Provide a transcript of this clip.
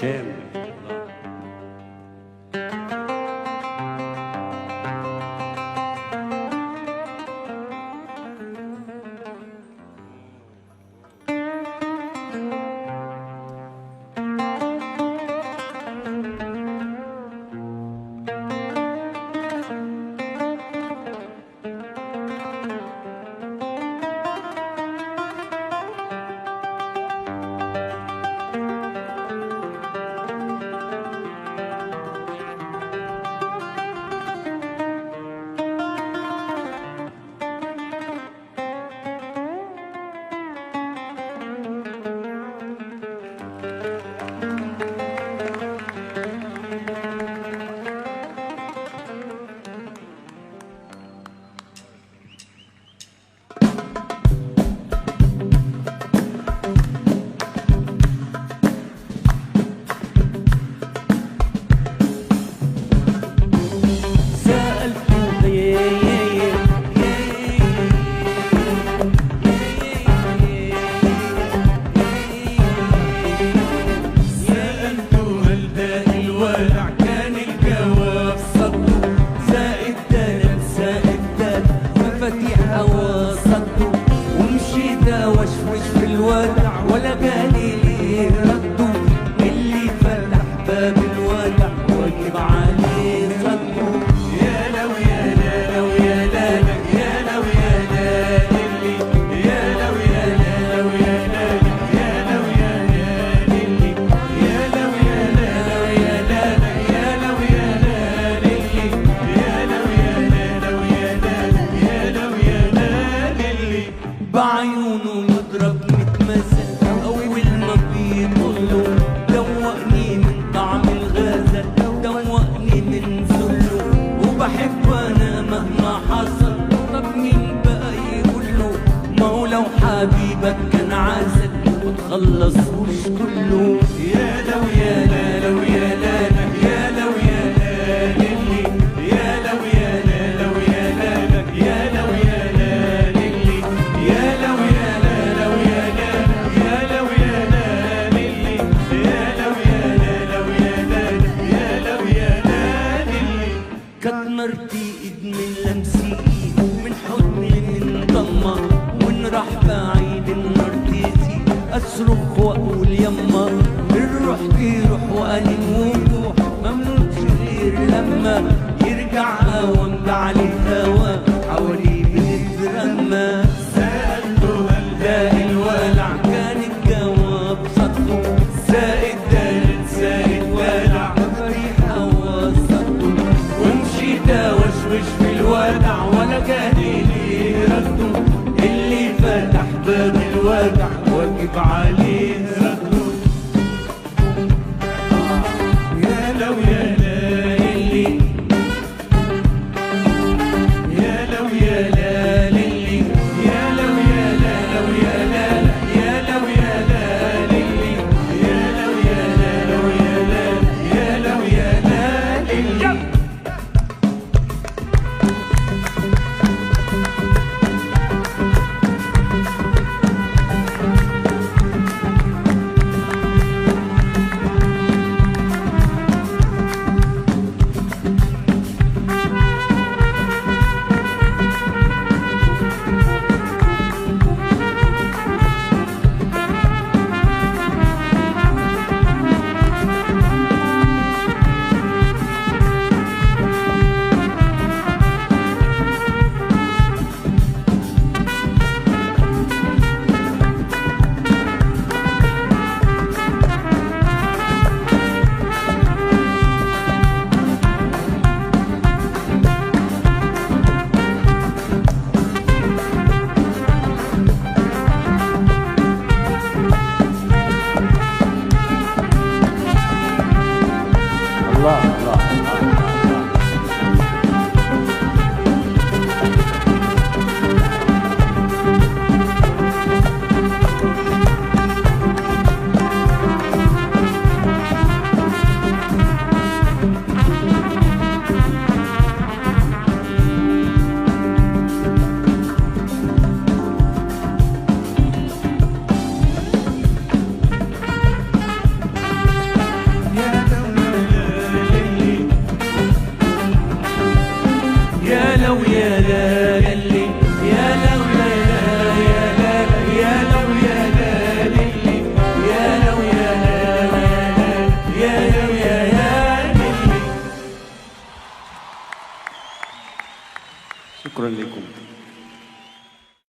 هشام. ولا جالي ليه ردوا اللي فتح باب الودع واجب عليه صدوا. يا لو يا لا لو يا لا يا لو يا لا اللي يا لو يا لا لو يا لا يا لو يا لا اللي يا لو يا لا لو يا لا يا لو يا لا اللي يا لو يا لا لو يا لا يا لو يا لا اللي بعيونه يضرب متمثل أول ما بيطله دوقني من طعم الغزل دوقني من ذله وبحب أنا مهما حصل. طب مين بقى يقوله ما هو لو حبيبك كان عسل وتخلصوش كله. يا لو يا لا لو يا لا يا لو يا لا للي يا لو يا لا لو يا لا يا لو يا لا للي يا لو يا لا لو يا لا يا لو يا لا للي يا لو يا لا لو يا لا يا لو يا لا للي. كانت مرتي ايد من لمسي ايد من حضني من ضمه وان راح بعيد النار تيزي اصرخ واقول يما الروح تروح وانا نروح ممنوعش غير لما يرجع هوا عليه هوا حواليه بنترمى. سألته هل ده الولع كان الجواب صدقه زائد دارت زائد ولع ريحة وسطه ومشيت وشوش في الودع ولا جاني ليه رده اللي فتح باب الودع واجب عليه شكرا لكم.